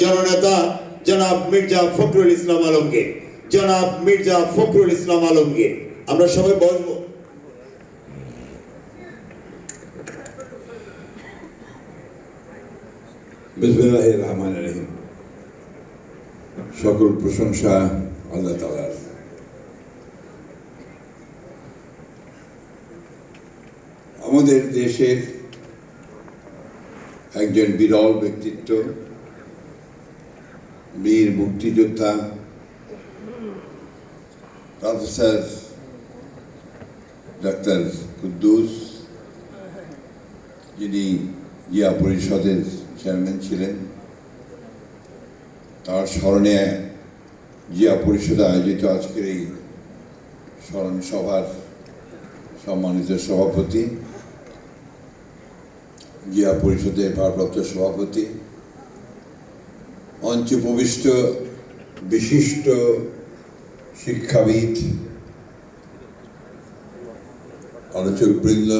জননেতা জনাব মির্জা ফখরুল ইসলাম আলমগীর, জনাব মির্জা ফখরুল ইসলাম আলমগীর। আমরা সবাই বসবো। বিসমিল্লাহির রহমানির রহিম। সকল প্রশংসা আল্লাহ তাআলার। আমাদের দেশের একজন বিরল ব্যক্তিত্ব, বীর মুক্তিযোদ্ধা প্রফেসর ডাক্তার কুদ্দুস, যিনি জিয়া পরিষদের চেয়ারম্যান ছিলেন, তার স্মরণে জিয়া পরিষদে আয়োজিত আজকের এই স্মরণ সভার সম্মানিত সভাপতি, জিয়া পরিষদের ভারপ্রাপ্ত সভাপতি, মঞ্চে উপবিষ্ট বিশিষ্ট শিক্ষাবিদ, আলোচকবৃন্দ,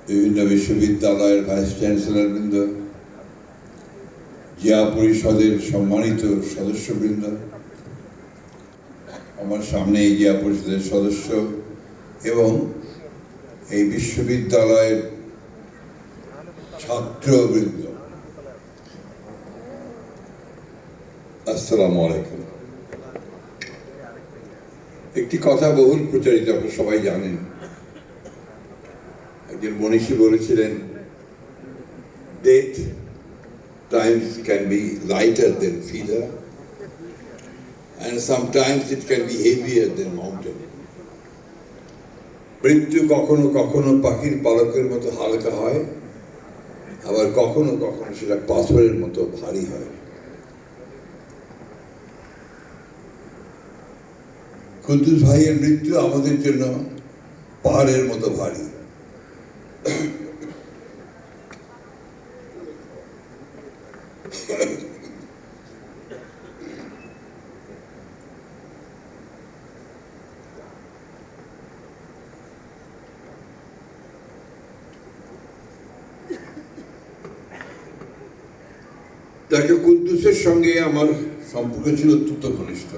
বিভিন্ন বিশ্ববিদ্যালয়ের ভাইস চ্যান্সেলর বৃন্দ, জিয়া পরিষদের সম্মানিত সদস্যবৃন্দ, আমার সামনে জিয়া পরিষদের সদস্য এবং এই বিশ্ববিদ্যালয়ের ছাত্রবৃন্দ, আসসালামু আলাইকুম। একটি কথা বহুল প্রচারিত, আপনারা সবাই জানেন। একজন মনীষী বলেছিলেন, death times can be lighter than feather and sometimes it can be heavier than mountain. মৃত্যু কখনো কখনো পাখির পালকের মতো হালকা হয়, আবার কখনো কখনো সেটা পাথরের মতো ভারী হয়। কুদ্দুস ভাইয়ের মৃত্যু আমাদের জন্য পাহাড়ের মতো ভারী। ডাক্তার কুদ্দুসের সঙ্গে আমার সম্পর্ক ছিল অত্যন্ত ঘনিষ্ঠ।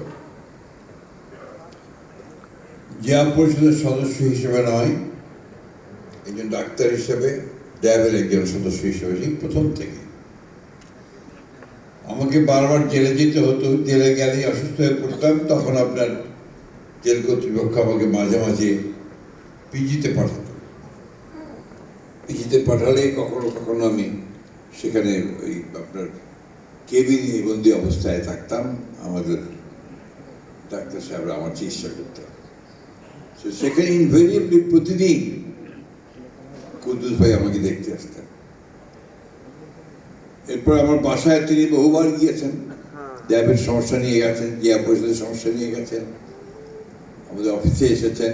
জিয়া পরিষদের সদস্য হিসেবে নয়, একজন ডাক্তার হিসেবে, ড্যাবের একজন সদস্য হিসেবে সেই প্রথম থেকে। আমাকে বারবার জেলে যেতে হতো, জেলে গেলেই অসুস্থ হয়ে পড়তাম। তখন আপনার জেল কর্তৃপক্ষ আমাকে মাঝে মাঝে পিজিতে পাঠাতো। পিজিতে পাঠালে কখনো কখনো আমি সেখানে ওই আপনার কেবিনে বন্দি অবস্থায় থাকতাম। আমাদের ডাক্তার সাহেবরা আমার চিকিৎসা করতেন। সেখানে ইনভেরিয়েবলি প্রতিদিন কুদ্দুস ভাই আমাকে দেখতে আসতেন। এরপর আমার বাসায় তিনি বহুবার গিয়েছেন, ল্যাবের সমস্যা নিয়ে গেছেন, জিয়া পরিষদের সমস্যা নিয়ে গেছেন, আমাদের অফিসে এসেছেন।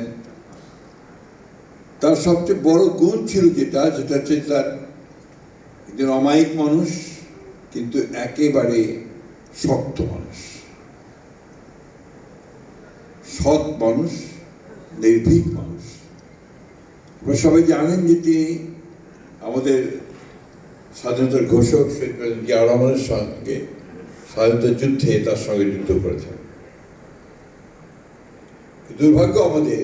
তার সবচেয়ে বড় গুণ ছিল যেটা হচ্ছে তার একজন অমায়িক মানুষ, কিন্তু একেবারে শক্ত মানুষ, সৎ মানুষ, নির্ভীক মানুষ। আপনারা সবাই জানেন যে তিনি আমাদের স্বাধীনতার ঘোষক শহীদ প্রেসিডেন্ট জিয়া রহমানের সঙ্গে স্বাধীনতা যুদ্ধে তার সঙ্গে যুদ্ধ করেছেন। দুর্ভাগ্য আমাদের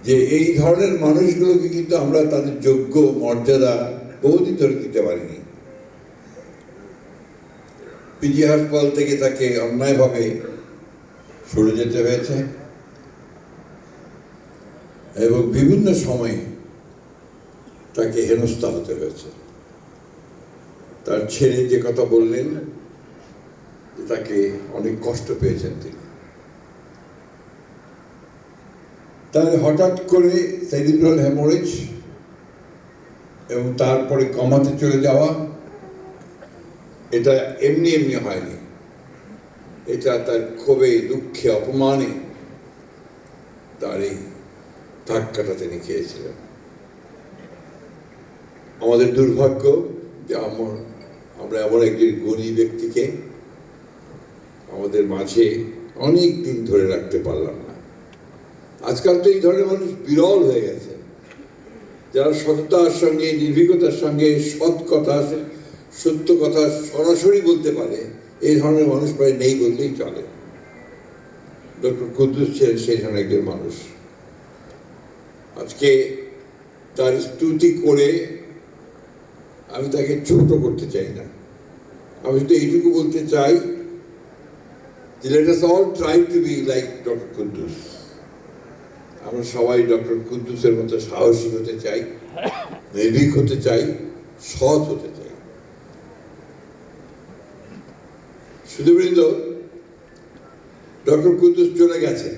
যে এই ধরনের মানুষগুলোকে কিন্তু আমরা তাদের যোগ্য মর্যাদা বহুদিন ধরে দিতে পারিনি। পিজি হাসপাতাল থেকে তাকে অন্যায়ভাবে সরে যেতে হয়েছে এবং বিভিন্ন সময়ে তাকে হেনস্থা হতে হয়েছে। তার ছেলে যে কথা বললেন, তাকে অনেক কষ্ট পেয়েছেন তিনি। তার হঠাৎ করে সেরিব্রাল হ্যামোরেজ এবং তারপরে কমাতে চলে যাওয়া, এটা এমনি এমনি হয়নি। এটা তার ক্ষোভে, দুঃখে, অপমানে তার এই ধাক্কাটা তিনি খেয়েছিলেন। আমাদের দুর্ভাগ্য যে আমরা এমন একজন গুণী ব্যক্তিকে আমাদের মাঝে অনেক দিন ধরে রাখতে পারলাম না। আজকাল তো এই ধরনের মানুষ বিরল হয়ে গেছে, যারা সততার সঙ্গে, নির্ভীকতার সঙ্গে, সৎ কথা সত্য কথা সরাসরি বলতে পারে এই ধরনের মানুষ প্রায় নেই বললেই চলে। ডক্টর কুদ্দুস ছিলেন সেই ধরনের একজন মানুষ। আজকে তার স্তুতি করে আমি তাকে ছোট করতে চাই না, আমি শুধু এইটুকু বলতে চাই যে let us all try to be like doctor Kuddus. আমরা সবাই ডক্টর কুদ্দুসের মতো সাহসী হতে চাই, নির্ভীক হতে চাই, সৎ হতে চাই। সুধীবৃন্দ, ডক্টর কুদ্দুস চলে গেছেন,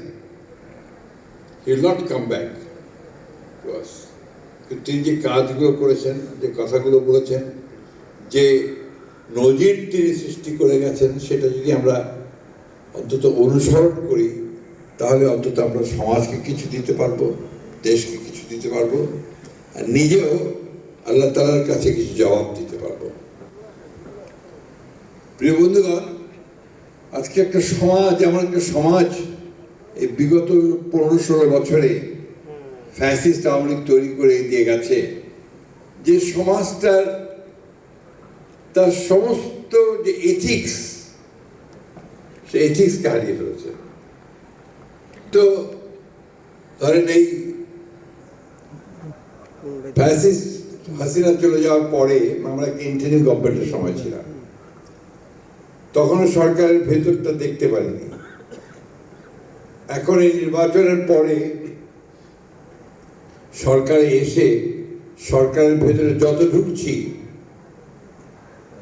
he will not come back to us. তিনি যে কাজগুলো করেছেন, যে কথাগুলো বলেছেন, যে নজির তিনি সৃষ্টি করে গেছেন, সেটা যদি আমরা অন্তত অনুসরণ করি তাহলে অন্তত আমরা সমাজকে কিছু দিতে পারবো, দেশকে কিছু দিতে পারবো, আর নিজেও আল্লাহ তাআলার কাছে কিছু জবাব দিতে পারবো। প্রিয় বন্ধুগণ, আজকে একটা সমাজ, এমন একটা সমাজ এই বিগত 15-16 বছরে ফ্যাসিস্ট আওয়ামী লীগ তৈরি করে দিয়ে গেছে, যে সমাজটার তার সমস্ত যে এথিক্স, সে এথিক্সকে হারিয়ে ফেলেছে। তো ধরেন এই ফ্যাসিস্ট হাসিনা চলে যাওয়ার পরে আমরা একটা ইন্টারিম গভর্নমেন্টের সময় ছিলাম, তখনও সরকারের ভেতরটা দেখতে পারিনি। এখন এই নির্বাচনের পরে সরকারে এসে সরকারের ভেতরে যত ঢুকছি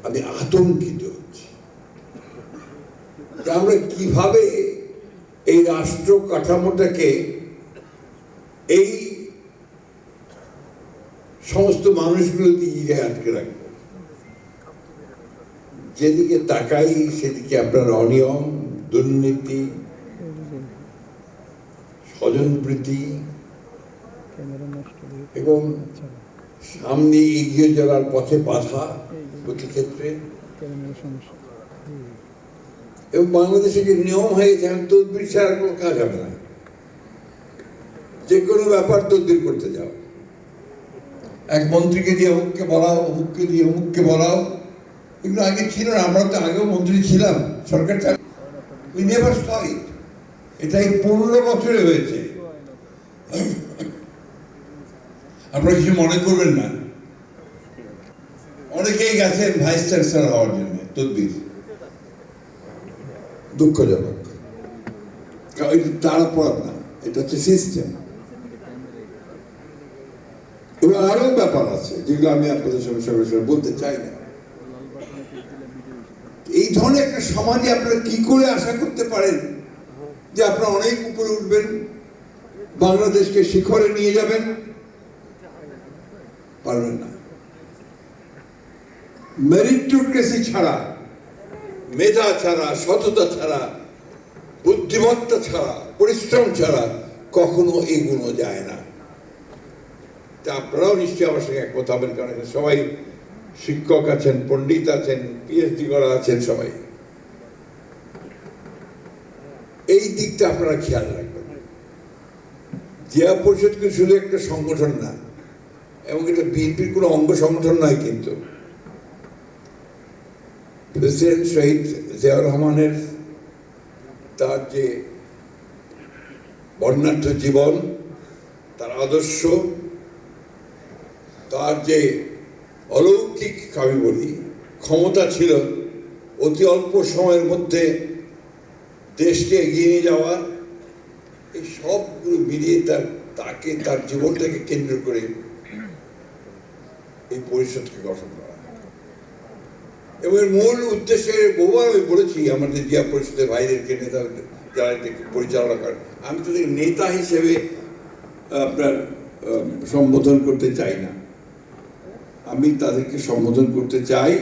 আমি আতঙ্কিত হচ্ছি যে আমরা কিভাবে এই রাষ্ট্র কাঠামোটাকে এই সমস্ত মানুষগুলো দিয়ে আটকে রাখবো। যেদিকে তাকাই সেদিকে আপনার অনিয়ম, দুর্নীতি, স্বজনপ্রীতি এবং সামনে এগিয়ে যাওয়ার পথে বাধা প্রতি ক্ষেত্রে। এবং বাংলাদেশে যে নিয়ম হয়ে গেছে, তদবির ছাড়া কোনো কাজ হবে না, যে কোনো ব্যাপার তদবির করতে যাও, এক মন্ত্রীকে দিয়ে অমুককে বলাও, অমুককে দিয়ে অমুককে বলাও। এগুলো আগে ছিল না, আমরা তো আগেও মন্ত্রী ছিলাম, সরকার উই নেভার স ইট। এটা এই 15 বছরে হয়েছে। আপনারা কিছু মনে করবেন না, অনেকেই গেছেন ভাইস চ্যান্সেলর হওয়ার জন্য তদবির, দুঃখজনক। তার অপরাধ না, এটা হচ্ছে সিস্টেম। এবং আরো ব্যাপার আছে যেগুলো আমি আপনাদের সঙ্গে সঙ্গে বলতে চাই না। এই ধরনের একটা সমাজে আপনারা কি করে আশা করতে পারেন যে আপনারা অনেক উপরে উঠবেন, বাংলাদেশকে শিখরে নিয়ে যাবেন? পারবেন না। মেরিটোক্রেসি ছাড়া, মেধা ছাড়া, সততা ছাড়া, বুদ্ধিমত্তা ছাড়া, পরিশ্রম ছাড়া কখনো এগুলো যায় না। তা আপনারাও নিশ্চয়ই আমার সঙ্গে একমত হবেন, কারণ সবাই শিক্ষক আছেন, পণ্ডিত আছেন, পিএইচডি করা আছেন সবাই। এই দিকটা আপনারা খেয়াল রাখবেন। জিয়া পরিষদ কিন্তু শুধু একটা সংগঠন না, এবং এটা বিএনপির কোনো অঙ্গ সংগঠন নয়, কিন্তু প্রেসিডেন্ট শহীদ জিয়াউর রহমানের তার যে বর্ণাঢ্য জীবন, তার আদর্শ, তার যে অলৌকিক, আমি বলি, ক্ষমতা ছিল অতি অল্প সময়ের মধ্যে দেশকে এগিয়ে নিয়ে যাওয়ার, এই সবগুলো মিলিয়ে তাকে তার জীবনটাকে কেন্দ্র করে এই পরিষদকে গঠন করা। এবং এর মূল উদ্দেশ্যে বহুবার আমি বলেছি আমাদের জিয়া পরিষদের ভাইদেরকে, নেতা যারা এটাকে পরিচালনা করেন, আমি তাদের নেতা হিসেবে আপনার সম্বোধন করতে চাই না, আমি তাদেরকে সম্বোধন করতে চাই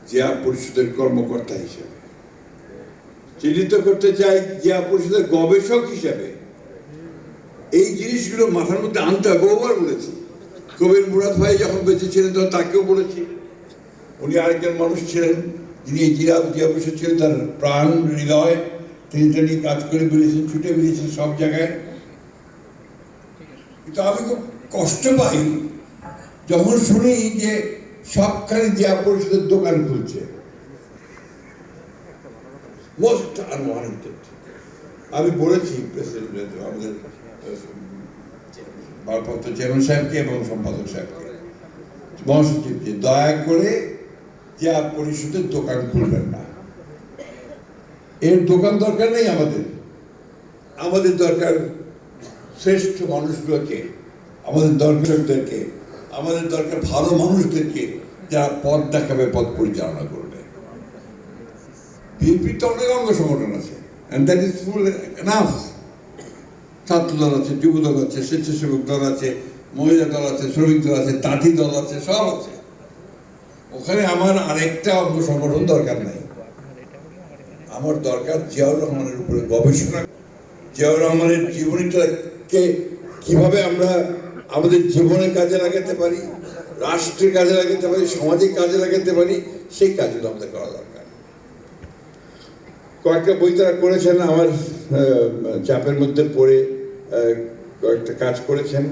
জিয়া পরিষদের কর্মকর্তা হিসেবে, চিহ্নিত করতে চাই জিয়া পরিষদের গবেষক হিসেবে। এই জিনিসগুলো মাথার মধ্যে আনতে হয়। বহুবার বলেছি, কবির মুরাদ ভাই যখন বেঁচে ছিলেন তখন তাকেও বলেছি। উনি আরেকজন মানুষ ছিলেন যিনি জিয়া পরিষদ ছিলেন তার প্রাণ হৃদয়, তিনি নিয়ে কাজ করে বেরিয়েছেন, ছুটে বেরিয়েছেন সব জায়গায়। কিন্তু আমি খুব কষ্ট পাই যখন শুনি যে সবখানে জিয়া পরিষদের দোকান খুলছে, মোস্ট আনওয়ারেন্টেড। আমি বলেছি প্রেসিডেন্ট আমাদের ভারপ্রাপ্ত চেয়ারম্যান সাহেবকে এবং সম্পাদক সাহেবকে, মহাসচিবকে, দয়া করে জিয়া পরিষদের দোকান খুলবেন না। এর দোকান দরকার নেই আমাদের। আমাদের দরকার শ্রেষ্ঠ মানুষগুলোকে, আমাদের দর্শকদেরকে, আমাদের দরকার ভালো মানুষদেরকে যারা পথ দেখাবে, পথ পরিচালনা করবে। বিএনপির তো অনেক অঙ্গ সংগঠন আছে, and that is full enough. ছাত্র দল আছে, যুব দল আছে, স্বেচ্ছাসেবক দল আছে, মহিলা দল আছে, শ্রমিক দল আছে, তাঁতি দল আছে, সব আছে। ওখানে আমার আরেকটা অঙ্গ সংগঠন দরকার নাই। আমার দরকার জিয়াউর রহমানের উপরে গবেষণা, জিয়াউর রহমানের জীবনীটাকে কিভাবে আমরা আমাদের জীবনে কাজে লাগাতে পারি, রাষ্ট্রের কাজে লাগাতে পারি, সমাজের কাজে লাগাতে পারি, সেই কাজগুলো আমাদের করা দরকার। কয়েকটা বই তারা করেছেন, আমার চাপের মধ্যে পড়ে কয়েকটা কাজ করেছেন,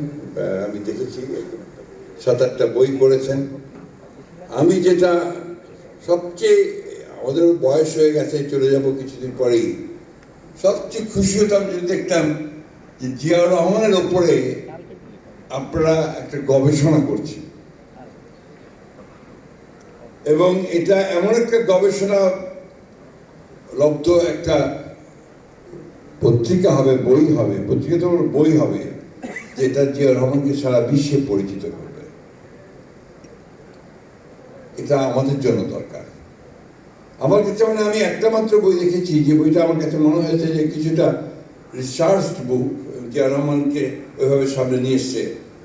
আমি দেখেছি 7-8টা বই করেছেন। আমি যেটা সবচেয়ে, আমাদের বয়স হয়ে গেছে, চলে যাব কিছুদিন পরেই, সবচেয়ে খুশি হতাম যদি দেখতাম যে জিয়াউর রহমানের ওপরে আপনারা একটা গবেষণা করছেন, এবং এটা এমন একটা গবেষণা লব্ধ একটা পত্রিকা হবে, বই হবে, পত্রিকা তো বই হবে, যেটা জিয়াউর রহমানকে সারা বিশ্বে পরিচিত করবে। এটা আমাদের জন্য দরকার। আমার কাছে মানে আমি একটা মাত্র বই দেখেছি, যে বইটা আমার কাছে মনে হয়েছে যে কিছুটা রিসার্চ বুক, জিয়াউর রহমানকে ওইভাবে সামনে নিয়ে এসছে।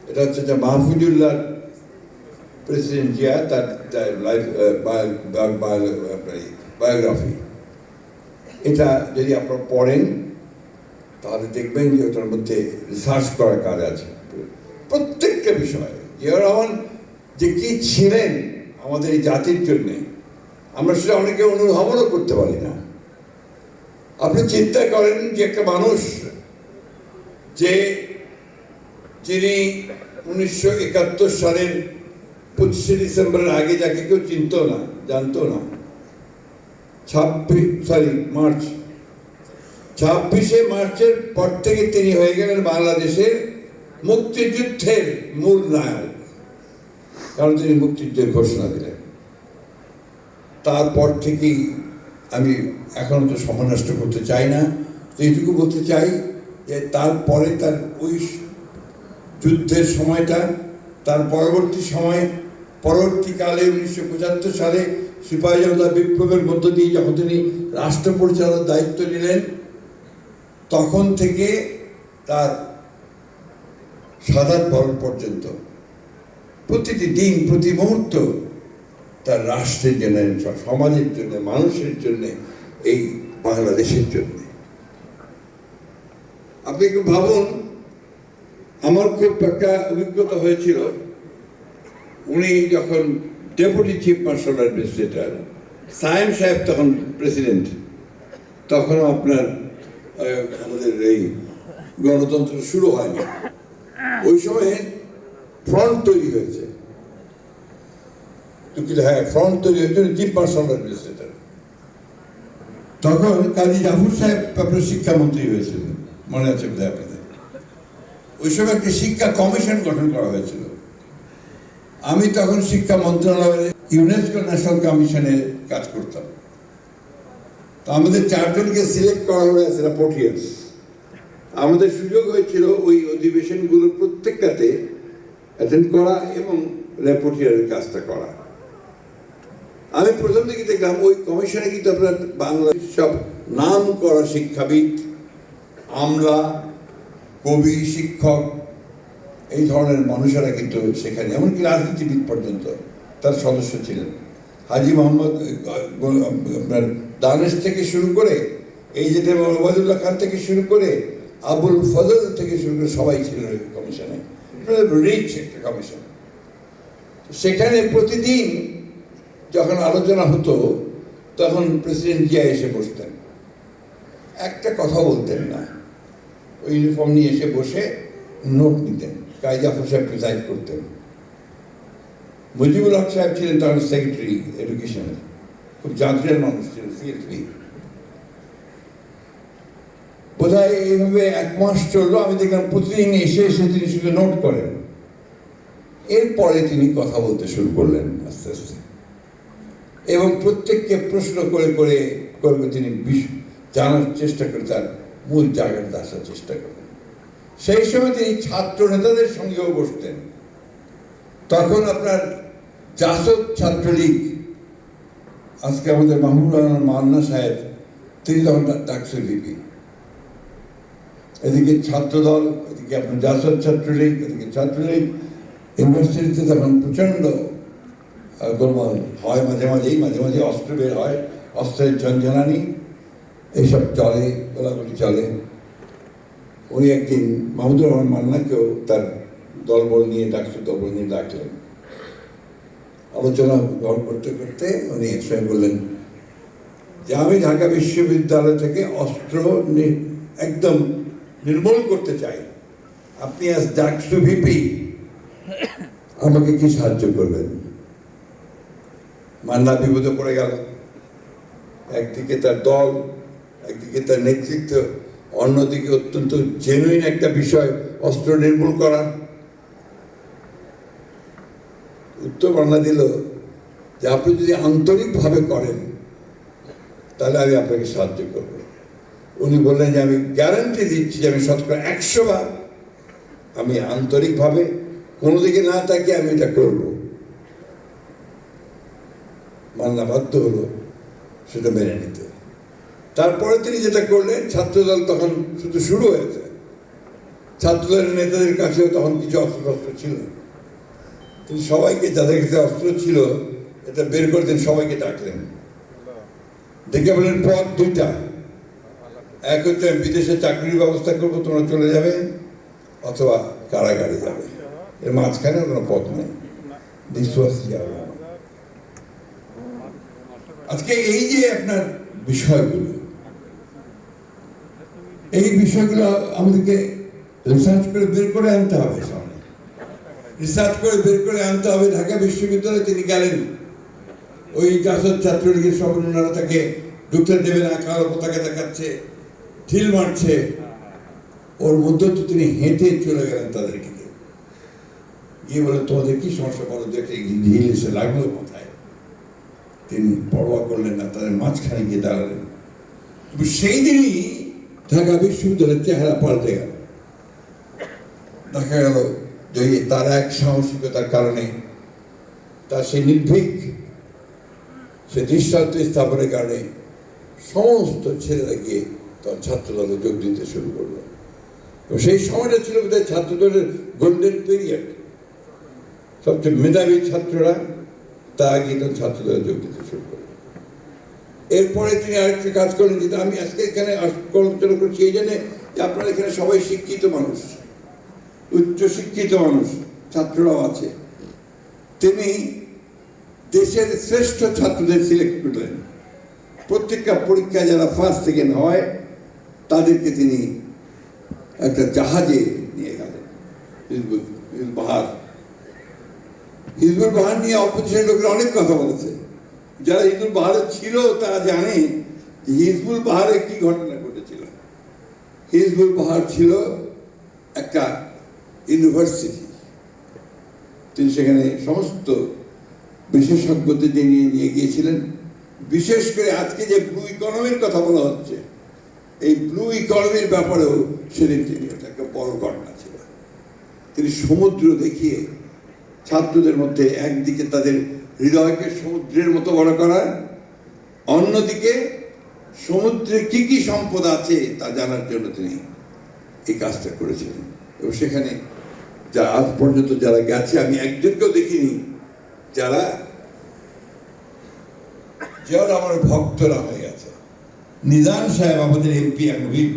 এটা হচ্ছে যে মাহফুজুল্লাহ প্রেসিডেন্ট জিয়া, তার লাইফ বায়োগ্রাফি। এটা যদি আপনারা পড়েন তাহলে দেখবেন যে ওটার মধ্যে রিসার্চ করার কাজ আছে প্রত্যেকটা বিষয়ে। জিয়াউর রহমান যে কি ছিলেন আমাদের এই জাতির জন্যে, আমরা সেটা অনেকে অনুধাবনও করতে পারি না। আপনি চিন্তা করেন যে একটা মানুষ যিনি 1971 সালের 25শে ডিসেম্বরের আগে যাকে কেউ চিনত না, জানতো না, 26শে মার্চের পর থেকে তিনি হয়ে গেলেন বাংলাদেশের মুক্তিযুদ্ধের মূল নায়ক, কারণ তিনি মুক্তিযুদ্ধের ঘোষণা দিলেন। তারপর থেকেই আমি এখন তো সময় নষ্ট করতে চাই না, এইটুকু বলতে চাই যে তারপরে তার ওই যুদ্ধের সময়টা, তার পরবর্তী সময়, পরবর্তীকালে 1975 সালে সিপাহী জনতা বিপ্লবের মধ্য দিয়ে যখন তিনি রাষ্ট্র পরিচালনার দায়িত্ব নিলেন, তখন থেকে তার শাহাদাত বরণ পর্যন্ত প্রতিটি দিন, প্রতি মুহূর্ত তার রাষ্ট্রের জন্য, সমাজের জন্য, মানুষের জন্য, এই বাংলাদেশের জন্য। আপনি একটু ভাবুন, আমার খুব একটা অভিজ্ঞতা হয়েছিল, উনি যখন deputy chief marshal administrator, Sayem সাহেব তখন প্রেসিডেন্ট, তখন আপনার আমাদের এই গণতন্ত্র শুরু হয়নি, ওই সময় ফ্রন্ট তৈরি হয়েছে। হ্যাঁ, ফ্রন্ট তৈরি হয়েছে চিফ মার্শাল অ্যাডমিনিস্ট্রেটর। তখন কাজী জাফর সাহেব আপনার শিক্ষামন্ত্রী হয়েছিলেন, মনে আছে বোধহয় আপনাদের। ওই সময় একটা শিক্ষা কমিশন গঠন করা হয়েছিল। আমি তখন শিক্ষা মন্ত্রণালয়ের ইউনেস্কো ন্যাশনাল কমিশনে কাজ করতাম। তো আমাদের 4 জনকে সিলেক্ট করা হয়েছে রিপোর্টার্স। আমাদের সুযোগ হয়েছিল ওই অধিবেশনগুলোর প্রত্যেকটাতে অ্যাটেন্ড করা এবং রিপোর্টারের কাজটা করা। আমি প্রথম দিকে দেখলাম ওই কমিশনে কিন্তু আপনার বাংলাদেশ সব নাম করা শিক্ষাবিদ, আমলা, কবি, শিক্ষক, এই ধরনের মানুষেরা কিন্তু সেখানে, এমনকি রাজনীতিবিদ পর্যন্ত তার সদস্য ছিলেন। হাজী মোহাম্মদ আপনার দানেশ থেকে শুরু করে, এই যেটা ওবায়দুল্লাহ খান থেকে শুরু করে, আবুল ফজল থেকে শুরু করে সবাই ছিলেন ওই কমিশনে। রিচ একটা কমিশন। সেখানে প্রতিদিন যখন আলোচনা হতো তখন প্রেসিডেন্ট জিয়া এসে বসতেন, একটা কথা বলতেন না, ওই ইউনিফর্ম নিয়ে এসে বসে নোট নিতেন। কাজী জাফর সাহেব প্রিসাইড করতেন। মুজিবুল হক সাহেব ছিলেন তখন সেক্রেটারি এডুকেশনের, খুব জাতীয় মানুষ ছিলেন, সেক্রেটারি। বোধহয় এইভাবে 1 মাস চললো। আমি দেখলাম প্রতিদিন এসে এসে তিনি শুধু নোট করেন। এরপরে তিনি কথা বলতে শুরু করলেন আস্তে আস্তে, এবং প্রত্যেককে প্রশ্ন করে করে করে তিনি জানার চেষ্টা করে তার মূল জায়গাটা আসার চেষ্টা করেন। সেই সময় তিনি ছাত্র নেতাদের সঙ্গেও বসতেন। তখন আপনার জাসদ ছাত্রলীগ, আজকে আমাদের মাহমুদুর রহমান মান্না সাহেব, তিনি তখন ডাকসুর ভিপি। এদিকে ছাত্রদল, এদিকে আপনার জাসদ ছাত্রলীগ, এদিকে ছাত্রলীগ। ইউনিভার্সিটিতে তখন প্রচণ্ড গোলমাল হয়, মাঝে মাঝে অস্ত্র বের হয়, অস্ত্রের ঝঞ্ঝানি এইসব চলে, গোলাগুলি চলে। উনি একদিন মাহমুদুর রহমান মান্নাকেও তার দলবল নিয়ে ডাকলেন। আলোচনা করতে করতে উনি একসময় বললেন যে আমি ঢাকা বিশ্ববিদ্যালয় থেকে অস্ত্র একদম নির্মূল করতে চাই, আপনি আজ ডাকসু ভিপি আমাকে কি সাহায্য করবেন? মান্না বিপদে পড়ে গেল। একদিকে তার দল, একদিকে তার নেতৃত্ব, অন্যদিকে অত্যন্ত জেনুইন একটা বিষয় অস্ত্র নির্মূল করা। উত্তর মান্না দিল যে আপনি যদি আন্তরিকভাবে করেন তাহলে আমি আপনাকে সাহায্য করব। উনি বললেন যে আমি গ্যারান্টি দিচ্ছি যে আমি 100% আমি আন্তরিকভাবে কোনো দিকে না তাকিয়ে আমি এটা করব। মান্না বাধ্য হলো সেটা মেনে নিতে। তারপরে তিনি যেটা করলেন, ছাত্রদল তখন শুধু শুরু হয়েছে, ছাত্রদলের নেতাদের কাছেও তখন কিছু অস্ত্রশস্ত্র ছিল। তিনি সবাইকে, যাদের কাছে অস্ত্র ছিল, এটা বের করতেন, সবাইকে ডাকলেন, ডেকে বললেন পথ 2টা, এক হচ্ছে আমি বিদেশে চাকরির ব্যবস্থা করবো, তোমরা চলে যাবে, অথবা কারাগারে যাবে, এর মাঝখানে কোনো পথ নেই। আজকে এই যে আপনার বিষয়গুলো, এই বিষয়গুলো আমাদেরকে রিসার্চ করে বের করে আনতে হবে, সামনে রিসার্চ করে বের করে আনতে হবে। ঢাকা বিশ্ববিদ্যালয়ে তিনি গেলেন, ওই জাসদ ছাত্রলীগের সমন্বয়রা তাকে ঢুকতে দেবে না, কালো পতাকা দেখাচ্ছে, ঢিল মারছে, ওর মধ্যে তো তিনি হেঁটে চলে গেলেন তাদেরকে গিয়ে বলেন তোমাদের কি সমস্যা বলো, দেখে ঢিল এসে লাগলো মাথায়। তিনি পরোয়া করলেন না, তাদের মাঝখানে গিয়ে দাঁড়ালেন। সেই দিনই ঢাকা বিশ্ববিদ্যালয়ের চেহারা পাল্টে গেল। দেখা গেল যে তার এক সাহসিকতার কারণে, তার সেই নির্ভীক, সে দৃষ্টান্ত স্থাপনের কারণে সমস্ত ছেলেরা গিয়ে তার ছাত্রদলে যোগ দিতে শুরু করলো। তো সেই সময়টা ছিল বোধহয় ছাত্রদলের গোল্ডেন পিরিয়ড। সবচেয়ে মেধাবী ছাত্ররা তা গিয়ে তার ছাত্রদলে যোগ দিতে শুরু করলো। এরপরে তিনি আরেকটা কাজ করলেন, যেটা আমি আজকে এখানে আলোচনা করছি এই জন্যে যে আপনারা এখানে সবাই শিক্ষিত মানুষ, উচ্চ শিক্ষিত মানুষ, ছাত্ররাও আছে। তিনি দেশের শ্রেষ্ঠ ছাত্রদের সিলেক্ট করলেন। প্রত্যেকটা পরীক্ষায় যারা ফার্স্ট সেকেন্ড হয় তাদেরকে তিনি একটা জাহাজে নিয়ে গেলেন। হিজবুল বাহার নিয়ে অপোজিশন লোকেরা অনেক কথা বলেছে। যারা হিজবুল বাহারে ছিল তারা জানে হিজবুল বাহারে কি ঘটনা ঘটেছিল। হিজবুল বাহার ছিল একটা ইউনিভার্সিটি। তিনি সেখানে সমস্ত বিশেষজ্ঞদের নিয়ে গিয়েছিলেন। বিশেষ করে আজকে যে ব্লু ইকোনমির কথা বলা হচ্ছে, এই ব্লু ইকোনমির ব্যাপারেও সেদিন তিনি একটা বড় ঘটনা ছিল। তিনি সমুদ্র দেখিয়ে ছাত্রদের মধ্যে একদিকে তাদের হৃদয়কে সমুদ্রের মতো বড় করা, অন্যদিকে সমুদ্রে কি কি সম্পদ আছে তা জানার জন্য তিনি এই কাজটা করেছিলেন। এবং সেখানে যা আজ পর্যন্ত যারা গেছে, আমি একজনকেও দেখিনি যারা আমার ভক্তরা হয়ে গেছে। নিজাম সাহেব আমাদের এমপি হুইপ,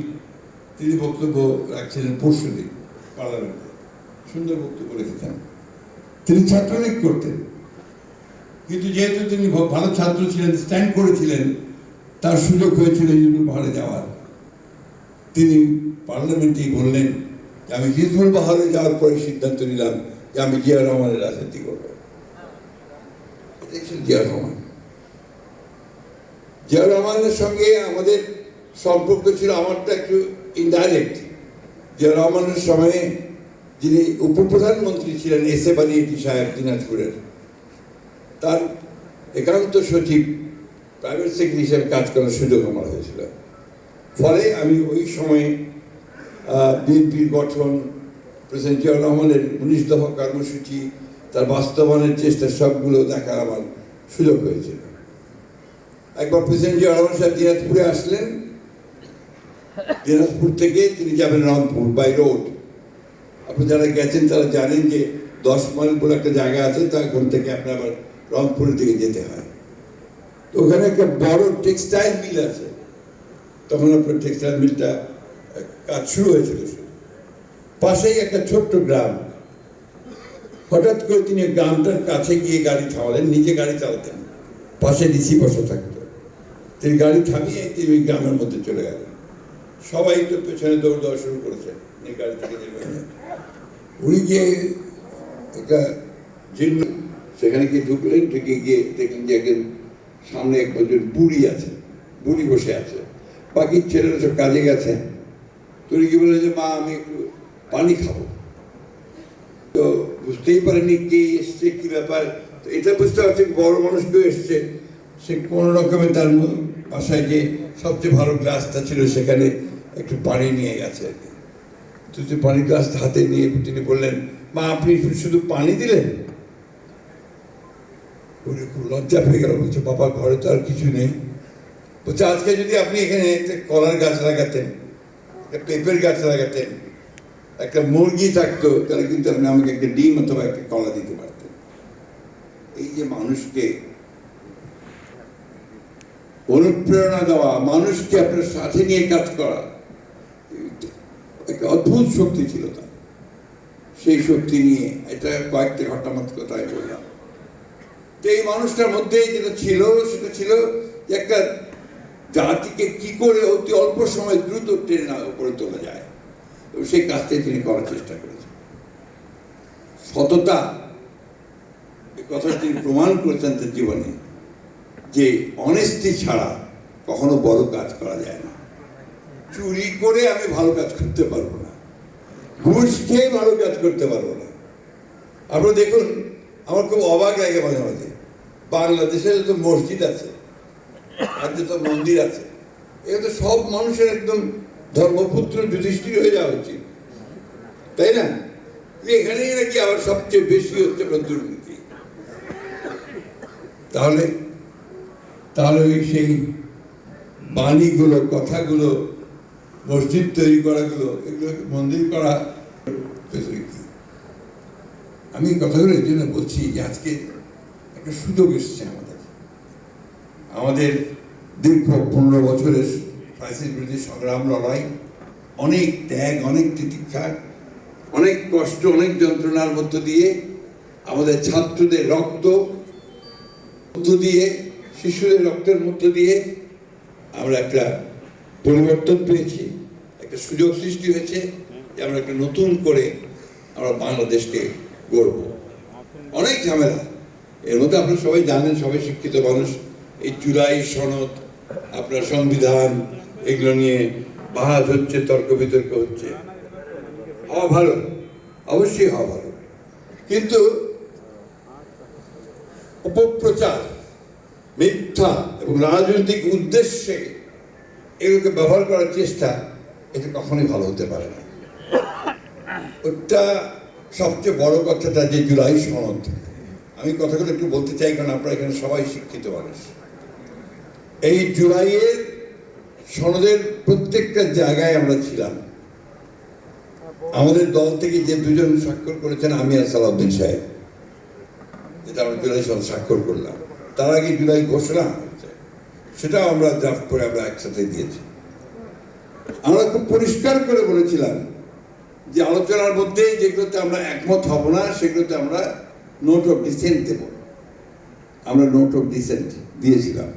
তিনি বক্তব্য রাখছিলেন পরশুদিন পার্লামেন্টে, সুন্দর বক্তব্য রেখেছেন। তিনি ছাত্রলীগ করতেন, কিন্তু যেহেতু তিনি ভালো ছাত্র ছিলেন, স্ট্যান্ড করেছিলেন, তার সুযোগ হয়েছিল হিজবুল বাহারে যাওয়ার। তিনি পার্লামেন্টেই বললেন যে আমি হিজবুল বাহারে যাওয়ার পরে সিদ্ধান্ত নিলাম যে আমি জিয়া রহমানের রাজনীতি করব। জিয়া রহমান। জিয়া রহমানের সঙ্গে আমাদের সম্পর্ক ছিল আমারটা একটু ইনডাইরেক্ট। জিয়া রহমানের সময়ে যিনি উপপ্রধানমন্ত্রী ছিলেন এস এ বানিয়েটি সাহেব দিনাজপুরের, তার একান্ত সচিব প্রাইভেট সেক্রেটারি হিসেবে কাজ করার সুযোগ আমার হয়েছিল। ফলে আমি ওই সময়ে বিএনপির গঠন, প্রেসিডেন্ট জিয়া রহমানের 19 দফা কর্মসূচি, তার বাস্তবায়নের চেষ্টা সবগুলো দেখার আমার সুযোগ হয়েছিল। একবার প্রেসিডেন্ট জিয়া রহমান সাহেব দিনাজপুরে আসলেন, দিনাজপুর থেকে তিনি যাবেন রংপুর বাই রোড। আপনি যারা গেছেন তারা জানেন যে 10 মাইল বলে একটা জায়গা আছে, তার ওখান থেকে আপনার আবার রংপুরের দিকে যেতে হয়। তো ওখানে একটা বড় টেক্সটাইল মিল আছে, তখন আপনার টেক্সটাইল মিলটা কাজ শুরু হয়েছিল। পাশেই একটা ছোট্ট গ্রাম। হঠাৎ করে তিনি গ্রামটার কাছে গিয়ে গাড়ি থামালেন, নিজে গাড়ি চালাতেন, পাশে ডিসি বসে থাকতো। তিনি গাড়ি থামিয়ে তিনি গ্রামের মধ্যে চলে গেলেন। সবাই তো পেছনে দৌড় দেওয়া শুরু করেছেন, গাড়ি থেকে নেমে। উনি গিয়ে একটা জীর্ণ সেখানে গিয়ে ঢুকলেন, ঢুকে গিয়ে দেখলেন যে একজন সামনে একজন বুড়ি আছে, বুড়ি বসে আছে, বাকি ছেলেরা সব কাজে গেছে। তুমি কি বললেন যে মা আমি একটু পানি খাবো। তো বুঝতেই পারেনি কে এসছে, কি ব্যাপার। তো এটা বুঝতে পারছে বড় মানুষ কেউ এসছে। সে কোনো রকমে তার বাসায় যে সবচেয়ে ভালো গ্লাসটা ছিল সেখানে একটু পানি নিয়ে গেছে আর কি। তো সে পানির গ্লাস হাতে নিয়ে তিনি বললেন, মা আপনি শুধু পানি দিলেন? উনি খুব লজ্জা পেয়ে গেল, বলছে বাবা ঘরে তো আর কিছু নেই। বলছে আজকে যদি আপনি এখানে একটা কলার গাছ লাগাতেন, একটা পেঁপের গাছ লাগাতেন, একটা মুরগি থাকতো, তাহলে কিন্তু আপনি আমাকে একটা ডিম অথবা একটা কলা দিতে পারতেন। এই যে মানুষকে অনুপ্রেরণা দেওয়া, মানুষকে আপনার সাথে নিয়ে কাজ করা, একটা অদ্ভুত শক্তি ছিল তার। সেই শক্তি নিয়ে এটা কয়েকটা ঘটনা মাত্র কথাই বললাম। তো এই মানুষটার মধ্যে যেটা ছিল সেটা ছিল যে একটা জাতিকে কি করে অতি অল্প সময় দ্রুত টেনে উপরে তোলা যায়, এবং সেই কাজটাই তিনি করার চেষ্টা করেছেন। সততা, এই কথা তিনি প্রমাণ করেছেন তার জীবনে, যে অনেস্টি ছাড়া কখনো বড় কাজ করা যায় না। চুরি করে আমি ভালো কাজ করতে পারবো না, ঘুষ খেয়ে ভালো কাজ করতে পারবো না। আপনারা দেখুন, আমার খুব অবাক লাগে মাঝে মাঝে, বাংলাদেশে যত মসজিদ আছে আর যত মন্দির আছে, এগুলো তো সব মানুষের একদম ধর্মপুত্র যুধিষ্ঠির হয়ে যাওয়া উচিত, তাই না? এখানেই নাকি আবার সবচেয়ে বেশি হচ্ছে দুর্নীতি। তাহলে তাহলে ওই সেই বাণীগুলো, কথাগুলো, মসজিদ তৈরি করাগুলো, এগুলো মন্দির করা, আমি কথাগুলো এই জন্য বলছি যে আজকে একটা সুযোগ এসছে আমাদের দীর্ঘ 15 বছরের ফ্যাসিস্ট বিরোধী সংগ্রাম, লড়াই, অনেক ত্যাগ, অনেক তিতিক্ষা, অনেক কষ্ট, অনেক যন্ত্রণার মধ্য দিয়ে, আমাদের ছাত্রদের রক্ত মধ্য দিয়ে, শিশুদের রক্তের মধ্য দিয়ে আমরা একটা পরিবর্তন পেয়েছি, একটা সুযোগ সৃষ্টি হয়েছে যে আমরা একটা নতুন করে আমরা বাংলাদেশকে গড়ব। অনেক ঝামেলা এর মধ্যে, আপনারা সবাই জানেন, সবাই শিক্ষিত মানুষ। এই জুলাই সনদ, আপনার সংবিধান, এগুলো নিয়ে বাহাজ হচ্ছে, তর্ক বিতর্ক হচ্ছে। হওয়া ভালো, অবশ্যই হওয়া ভালো, কিন্তু অপপ্রচার, মিথ্যা এবং রাজনৈতিক উদ্দেশ্যে এগুলোকে ব্যবহার করার চেষ্টা, এটা কখনোই ভালো হতে পারে না। ওটা সবচেয়ে বড় কথাটা যে জুলাই সনদ, আমি কথাগুলো একটু বলতে চাই, কারণ আপনারা এখানে সবাই শিক্ষিত মানুষ। এই জুলাইয়ের সনদের প্রত্যেকটা জায়গায় আমরা ছিলাম। আমাদের দল থেকে যে দুজন স্বাক্ষর করেছেন, আমি আর সালাউদ্দিন সাহেব, যেটা আমরা জুলাই সনদ স্বাক্ষর করলাম, তার আগে জুলাই ঘোষণা হয়েছে, সেটাও আমরা ড্রাফট করে আমরা একসাথে দিয়েছি। আমরা খুব পরিষ্কার করে বলেছিলাম যে আলোচনার মধ্যে যেগুলোতে আমরা একমত হব না, সেগুলোতে আমরা নোট অফ ডিসেন্ট দেব। আমরা নোট অফ ডিসেন্ট দিয়েছিলাম,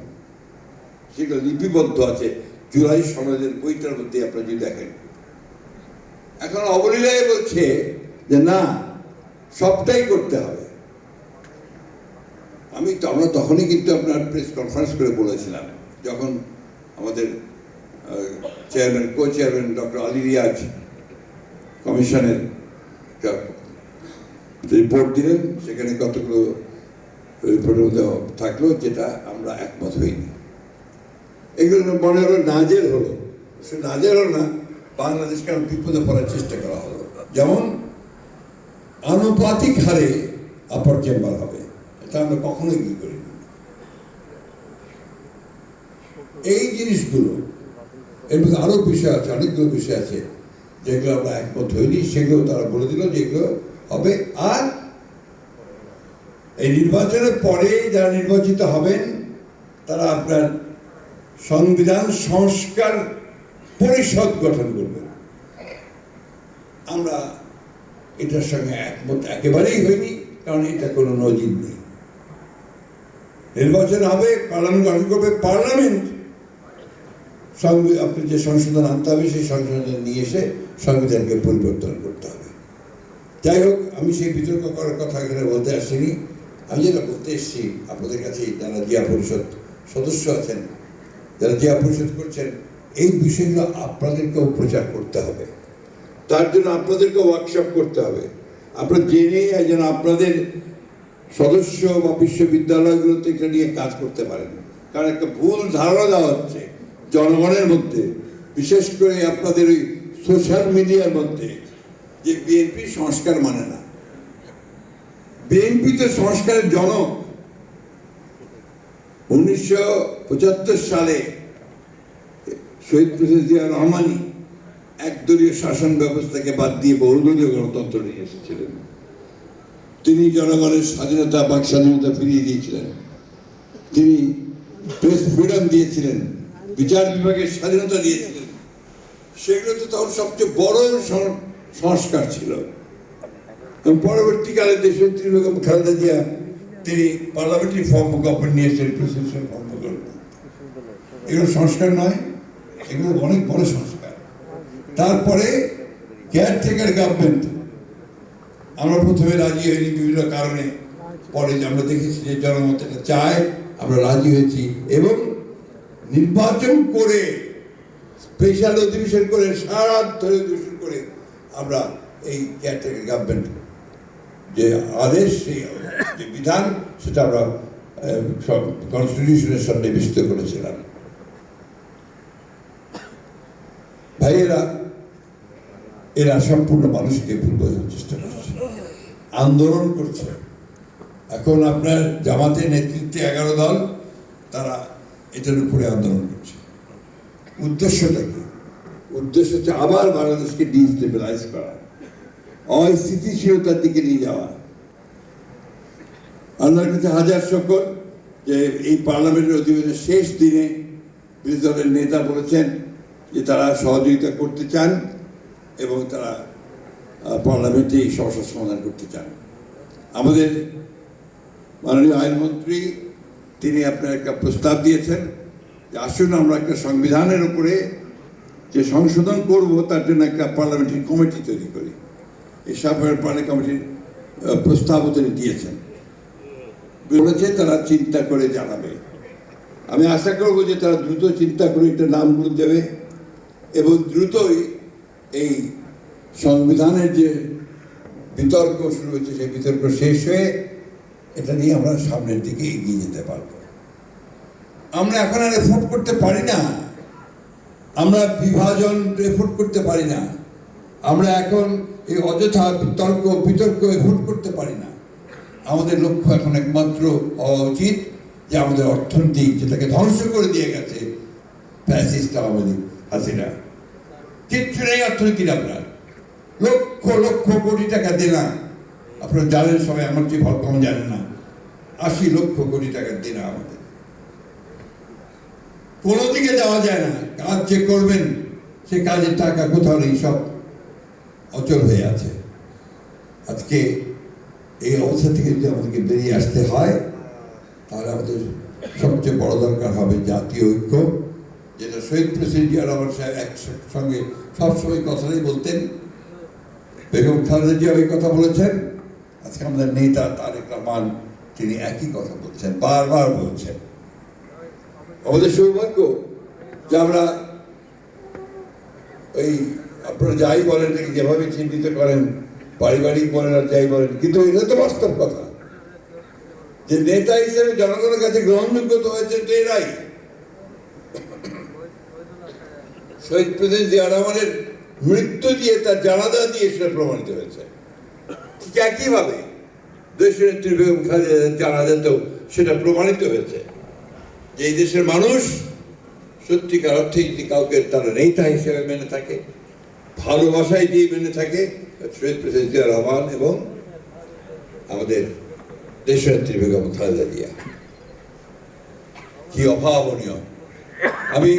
সেগুলো লিপিবদ্ধ আছে জুলাই সনদের বইটার মধ্যে, আপনারা যদি দেখেন। এখন অবলীলায় বলছে যে না, সবটাই করতে হবে। আমরা তখনই কিন্তু আপনার প্রেস কনফারেন্স করে বলেছিলাম, যখন আমাদের chairman co chairman doctor Ali Riaz কমিশনের রিপোর্ট দিলেন, সেখানে কতগুলো রিপোর্টের মধ্যে থাকলো যেটা আমরা একমত হইনি। এগুলো মনে হলো নাজের হলো, সে নাজের হলো না, বাংলাদেশকে আরো বিপদে পড়ার চেষ্টা করা হলো। যেমন আনুপাতিক হারে আপার চেম্বার হবে, এটা আমরা কখনোই কি করি না। এই জিনিসগুলো, এর মধ্যে আরো বিষয় আছে, অনেকগুলো বিষয় আছে যেগুলো আমরা একমত হইনি, সেগুলো তারা বলে দিল যে এগুলো হবে। আর এই নির্বাচনের পরে যারা নির্বাচিত হবেন তারা আপনার সংবিধান সংস্কার পরিষদ গঠন করবেন। আমরা এটার সঙ্গে একমত একেবারেই হয়নি, কারণ এটা কোনো নজির নেই। নির্বাচন হবে, পার্লামেন্ট গঠন করবে, পার্লামেন্ট আপনি যে সংশোধন আনতে হবে সেই সংশোধন নিয়ে এসে সংবিধানকে পরিবর্তন করতে হবে। যাই হোক, আমি সেই বিতর্ক করার কথা এখানে বলতে আসিনি। আমি যেটা বলতে এসেছি আপনাদের কাছে, যারা জিয়া পরিষদ সদস্য আছেন, যারা জিয়া পরিষদ করছেন, এই বিষয়গুলো আপনাদেরকেও প্রচার করতে হবে। তার জন্য আপনাদেরকে ওয়ার্কশপ করতে হবে। আপনারা জেনে যেন আপনাদের সদস্য বা বিশ্ববিদ্যালয়গুলোতে এটা নিয়ে কাজ করতে পারেন। কারণ একটা ভুল ধারণা দেওয়া হচ্ছে জনগণের মধ্যে, বিশেষ করে আপনাদের ওই সোশ্যাল মিডিয়ার মধ্যে, যে বিএনপি সংস্কার মানে না। বিএনপি তো সংস্কারের জনক। 1975 সালে শহীদ প্রেসিডেন্ট জিয়া রহমানই একদলীয় শাসন ব্যবস্থাকে বাদ দিয়ে বহুদলীয় গণতন্ত্র নিয়ে এসেছিলেন। তিনি জনগণের স্বাধীনতা, বাক স্বাধীনতা ফিরিয়ে দিয়েছিলেন। তিনি প্রেস ফ্রিডম দিয়েছিলেন, বিচার বিভাগের স্বাধীনতা দিয়েছিলেন। সেগুলো তো তখন সবচেয়ে বড় সংস্কার ছিল। এবং পরবর্তীকালে দেশনেত্রী বেগম খালেদা জিয়া তিনি পার্লামেন্টারি ফর্ম অফ গভর্নমেন্ট নিয়েছেন, প্রেসিডেন্সিয়াল ফর্ম অফ গভর্নমেন্ট। এগুলো সংস্কার নয়, এগুলো অনেক বড় সংস্কার। তারপরে কেয়ারটেকার গভর্নমেন্ট, আমরা প্রথমে রাজি হইনি বিভিন্ন কারণে, পরে আমরা দেখেছি যে জনমত এটা চায়, আমরা রাজি হয়েছি এবং নির্বাচন করে স্পেশাল অধিবেশন করে সারা ধরে অধিবেশন করে আমরা এই কেয়ারটেকার গভর্নমেন্ট যে আদেশ, সেই যে বিধান, সেটা আমরা সব কনস্টিটিউশনের সামনে বিস্তৃত করেছিলাম। ভাইয়েরা, এরা সম্পূর্ণ মানুষকে ভুল বোঝানোর চেষ্টা করছে, আন্দোলন করছে। এখন আপনার জামাতের নেতৃত্বে 11 দল, তারা এটার উপরে আন্দোলন করছে। উদ্দেশ্যটা কি? উদ্দেশ্য হচ্ছে আবার বাংলাদেশকে ডিস্টেবিলাইজ করা, অস্থিতিশীলতার দিকে নিয়ে যাওয়া। আল্লাহর কাছে হাজার শুকর যে এই পার্লামেন্টের অধিবেশনের শেষ দিনে বিরোধী দলের নেতা বলেছেন যে তারা সহযোগিতা করতে চান এবং তারা পার্লামেন্টে এই সমস্যার সমাধান করতে চান। আমাদের মাননীয় আইনমন্ত্রী তিনি আপনার একটা প্রস্তাব দিয়েছেন যে আসুন আমরা একটা সংবিধানের উপরে যে সংশোধন করব তার জন্য একটা পার্লামেন্টারি কমিটি তৈরি করি। এই পার্লামেন্টারি কমিটির প্রস্তাবও তিনি দিয়েছেন, বলেছে তারা চিন্তা করে জানাবে। আমি আশা করব যে তারা দ্রুত চিন্তা করে একটা নামগুলো দেবে এবং দ্রুতই এই সংবিধানের যে বিতর্ক শুরু হয়েছে সেই বিতর্ক শেষ হয়ে এটা নিয়ে আমরা সামনের দিকে এগিয়ে যেতে পারব। আমরা এখন আর এফোর্ট করতে পারি না, আমরা বিভাজন এফোর্ট করতে পারি না, আমরা এখন এই অযথা বিতর্ক এফোর্ট করতে পারি না। আমাদের লক্ষ্য এখন একমাত্র হওয়া উচিত যে আমাদের অর্থনীতি যেটাকে ধ্বংস করে দিয়ে গেছে ফ্যাসিস্ট আওয়ামী লীগ হাসিনা, কিচ্ছু নেই অর্থনীতির। আপনার লক্ষ লক্ষ কোটি টাকা দেনা, আপনারা জানেন সবাই, আমার যে ভালো কম জানেন না, 80 লক্ষ কোটি টাকার দেনা আমাদের। কোনো দিকে যাওয়া যায় না, কাজ যে করবেন সে কাজের টাকা কোথাও নেই, সব অচল হয়ে আছে। আজকে এই অবস্থা থেকে যদি আমাদেরকে বেরিয়ে আসতে হয় তাহলে আমাদের সবচেয়ে বড় দরকার হবে জাতীয় ঐক্য, যেটা শহীদ প্রেসিডেন্ট জিয়া রহমান সাহেব একসঙ্গে সবসময় কথাটাই বলতেন। বেগম খালেদা জিয়া ওই কথা বলেছেন, আজকে আমাদের নেতা তারেক রহমান তিনি একই কথা বলছেন, বারবার বলছেন। আমাদের সৌভাগ্য যে আমরা ওই আপনারা যাই বলেন, যেভাবে চিহ্নিত করেন, পারিবারিক বলেন আর যাই বলেন, কিন্তু এটা তো বাস্তব কথা যে নেতা হিসেবে জনগণের কাছে গ্রহণযোগ্য তো হয়েছে তো এরাই। শহীদ প্রেসিডেন্ট জিয়া রহমানের মৃত্যু দিয়ে, তার জানাজা দিয়ে সেটা প্রমাণিত হয়েছে। ঠিক একইভাবে দেশনেত্রী বেগম খালেদার জানাজাতেও সেটা প্রমাণিত হয়েছে যে এই দেশের মানুষ সত্যিকার অর্থে যদি কাউকে তারা নেতা হিসেবে মেনে থাকে, ভালোবাসায় দিয়ে মেনে থাকে, শহীদ প্রেসিডেন্ট জিয়া রহমান এবং আমাদের দেশনেত্রী বেগম খালেদা জিয়া। কি অভাবনীয়! আমি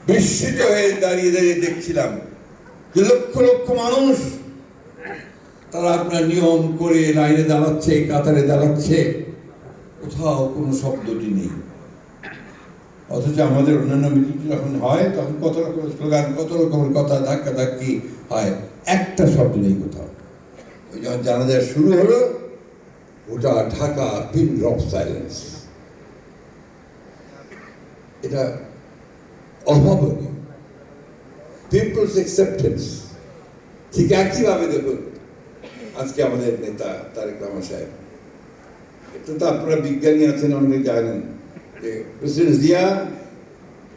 বিস্মিত হয়ে দাঁড়িয়ে দাঁড়িয়ে দেখছিলাম যে লক্ষ লক্ষ মানুষ তারা আপনার নিয়ম করে লাইনে দাঁড়াচ্ছে, কাতারে দাঁড়াচ্ছে, কোথাও কোনো শব্দটি নেই। অথচ আমাদের অন্যান্য মিটিং যখন হয় তখন কত রকমের স্লোগান, কত রকমের কথা, ধাক্কা ধাক্কি হয়, একটা শব্দ নেই কোথাও। ওই যখন জানাজা শুরু হলো, গোটা ঢাকা পিন ড্রপ সাইলেন্স। এটা অভাবনীয়। People's acceptance. ঠিক একইভাবে দেখুন আজকে আমাদের নেতা তারেক রহমান সাহেব, এটা তো আপনারা বিজ্ঞানী আছেন, অনেকে জানেন যে প্রেসিডেন্ট জিয়া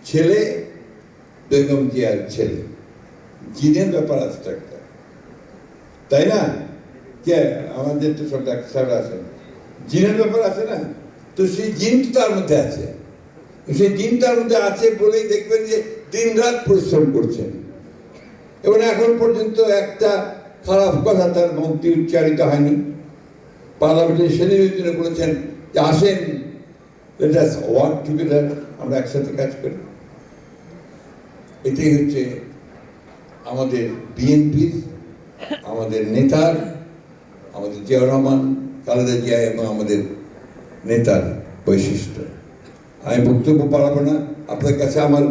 ছেলে, বেগম জিয়ার ছেলে, জিনের ব্যাপার আছে একটা, তাই না? কে আমাদের তো সব ডাক্তার সাহেব আছেন, জিনের ব্যাপার আছে না? তো সেই জিন তো তার মধ্যে আছে, সেই জিন তার মধ্যে আছে বলেই দেখবেন যে দিন রাত পরিশ্রম করছেন এবং এখন পর্যন্ত একটা খারাপ কথা তার মুখ দিয়ে উচ্চারিত হয়নি। পার্লামেন্টের সেদিন তিনি বলেছেন যে আসেন, let us work together, আমরা একসাথে কাজ করি। এটাই হচ্ছে আমাদের বিএনপির, আমাদের নেতার, আমাদের জিয়া রহমান, খালেদা জিয়া এবং আমাদের নেতার বৈশিষ্ট্য। আমি বক্তব্য পাঠাবো না, আপনার কাছে আমার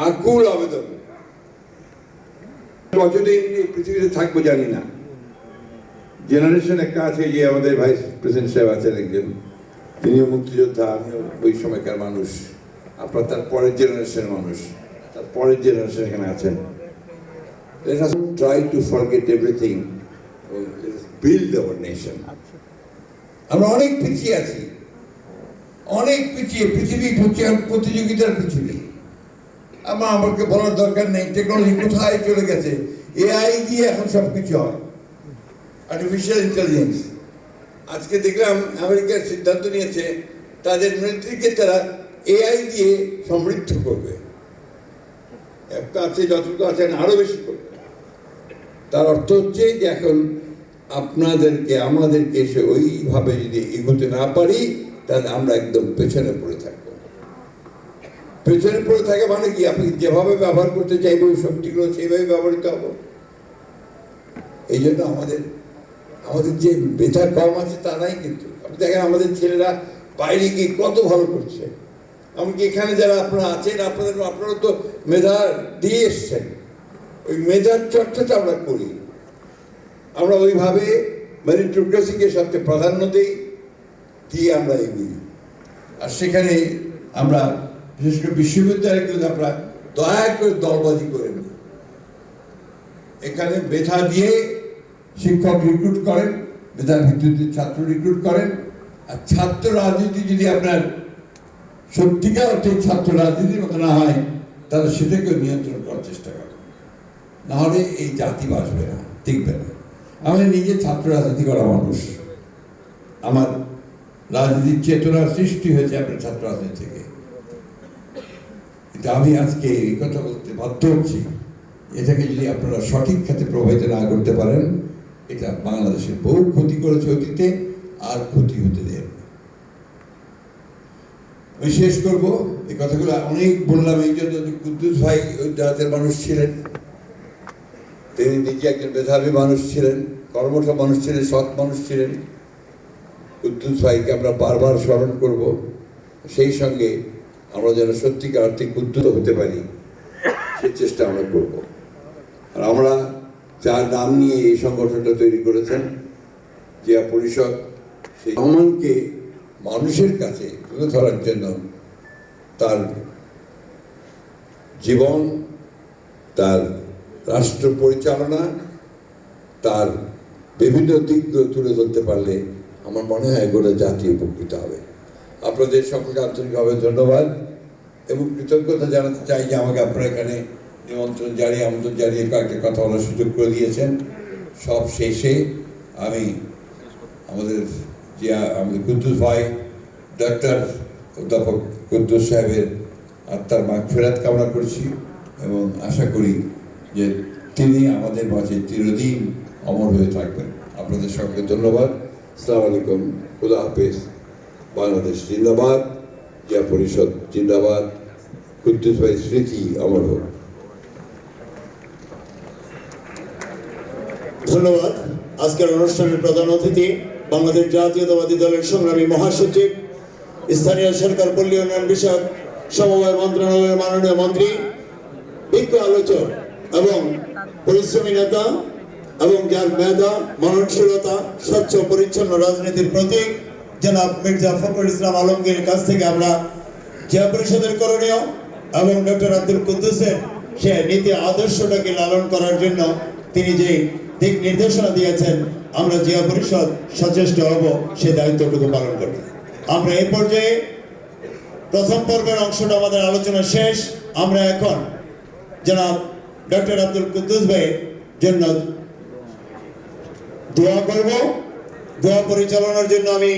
আকুল আবেদন, কতদিন পৃথিবীতে থাকবো জানি না। জেনারেশন একটা আছে, যে আমাদের ভাইস প্রেসিডেন্ট সাহেব আছেন একজন, তিনিও মুক্তিযোদ্ধা, আমিও ওই সময়কার মানুষ, আপনার তার পরের জেনারেশনের মানুষ, তার পরের জেনারেশন এখানে আছেন। Let us try to forget everything. Let us build our nation. আমরা অনেক পিছিয়ে আছি, অনেক পিছিয়ে, পৃথিবী প্রতিযোগিতার পিছনে। আমাকে বলার দরকার নেই টেকনোলজি কোথায় চলে গেছে। এআই দিয়ে এখন সব কিছু হয়, আর্টিফিশিয়াল ইন্টেলিজেন্স। আজকে দেখলাম আমেরিকার সিদ্ধান্ত নিয়েছে তাদের মিলিটারিকে তারা এআই দিয়ে সমৃদ্ধ করবে, একটা আছে যতটুকু আছেন আরো বেশি করবে। তার অর্থ হচ্ছে যে এখন আপনাদেরকে আমাদেরকে এসে ওইভাবে যদি এগোতে না পারি, তাহলে আমরা একদম পেছনে পড়ে থাকবো। পেছনে পড়ে থাকে মানে কি, আপনি যেভাবে ব্যবহার করতে চাইবেন ওই শক্তিগুলো সেইভাবে ব্যবহৃত হবো। এই জন্য আমাদের যে মেধা কম আছে তা নাই, কিন্তু আপনি দেখেন আমাদের ছেলেরা বাইরে গিয়ে কত ভালো করছে। এমনকি এখানে যারা আপনারা আছেন, আপনারা তো মেধা দিয়ে এসছেন, ওই মেধার চর্চাটা আমরা করি, আমরা ওইভাবে মেরিটোক্রেসিকে সবচেয়ে প্রাধান্য দিয়ে আমরা এগিয়ে। আর সেখানে আমরা বিশেষ করে বিশ্ববিদ্যালয়গুলোতে আমরা দয়া করে দলবাজি করে নিই। এখানে মেধা দিয়ে শিক্ষক রিক্রুট করেন, মেধার ভিত্তিতে ছাত্র রিক্রুট করেন, আর ছাত্র রাজনীতি যদি আপনার সত্যিকার অর্থে ছাত্র রাজনীতির মতো না হয়, তাহলে সেটাকেও নিয়ন্ত্রণ করার চেষ্টা করেন। নাহলে এই জাতি বাঁচবে না, টিকবে না। আমি নিজে ছাত্র রাজনীতি করা মানুষ, আমার রাজনীতির চেতনার সৃষ্টি হয়েছে আপনার ছাত্র রাজনীতি থেকে। এটা আমি আজকে এই কথা বলতে বাধ্য হচ্ছি। এটাকে যদি আপনারা সঠিক খাতে প্রভাবিত না করতে পারেন, এটা বাংলাদেশের বহু ক্ষতি করেছে অতীতে, আর ক্ষতি হতে দেয়। আমি শেষ করবো, এই কথাগুলো অনেক বললাম এই জন্য যে কুদ্দুস ভাই ওই জাতের মানুষ ছিলেন, তিনি নিজে একজন মেধাবী মানুষ ছিলেন, কর্মঠ মানুষ ছিলেন, সৎ মানুষ ছিলেন। কুদ্দুস ভাইকে আমরা বারবার স্মরণ করব, সেই সঙ্গে আমরা যেন সত্যিকার অর্থে উদ্যত হতে পারি সেই চেষ্টা আমরা করব। আর আমরা যার নাম নিয়ে এই সংগঠনটা তৈরি করেছেন, জিয়া পরিষদ, সেই রহমানকে মানুষের কাছে তুলে ধরার জন্য তার জীবন, তার রাষ্ট্র পরিচালনা, তার বিভিন্ন দিকগুলো তুলে ধরতে পারলে আমার মনে হয় গোটা জাতি উপকৃত হবে। আপনাদের সকলকে আন্তরিকভাবে ধন্যবাদ এবং কৃতজ্ঞতা জানাতে চাই যে আমাকে আপনারা এখানে আমন্ত্রণ জানিয়ে কয়েকটা কথা বলার সুযোগ করে দিয়েছেন। সব শেষে আমি আমাদের কুদ্দুস ভাই, ডাক্তার অধ্যাপক কুদ্দুস সাহেবের আত্মার মাগফিরাত কামনা করছি এবং আশা করি যে তিনি আমাদের মাঝে চিরদিন অমর হয়ে থাকবেন। আপনাদের সকলকে ধন্যবাদ। আসসালামু আলাইকুম, খুদা হাফেজ। বাংলাদেশ জিন্দাবাদ, জিয়া পরিষদ জিন্দাবাদ, কুদ্দুস ভাই স্মৃতি অমর হোক। ধন্যবাদ। আজকের অনুষ্ঠানের প্রধান অতিথি বাংলাদেশ জাতীয়তাবাদী দলের সংগ্রামী মহাসচিব, স্থানীয় সরকার পল্লী উন্নয়ন বিষয়ক সমবায় মন্ত্রণালয়ের মাননীয় মন্ত্রী, বিজ্ঞ আলোচক এবং পরিশ্রমী নেতা এবং যার মেধা, মননশীলতা, স্বচ্ছ পরিচ্ছন্ন রাজনীতির প্রতীক জনাব মির্জা ফখরুল ইসলাম আলমগীর কাছ থেকে আমরা জিয়া পরিষদের করণীয় এবং ডক্টর আব্দুল কুদ্দুসের সে নীতি আদর্শটাকে লালন করার জন্য তিনি যে দিক নির্দেশনা দিয়েছেন, আমরা জিয়া পরিষদ সচেষ্ট হব সে দায়িত্বটুকু পালন করব। আমরা এই পর্যায়ে প্রথম পর্বের অংশটা আমাদের আলোচনা শেষ। আমরা এখন জনাব ডক্টর আব্দুল কুদ্দুস ভাইয়ের জন্য দোয়া করব। দোয়া পরিচালনার জন্য আমি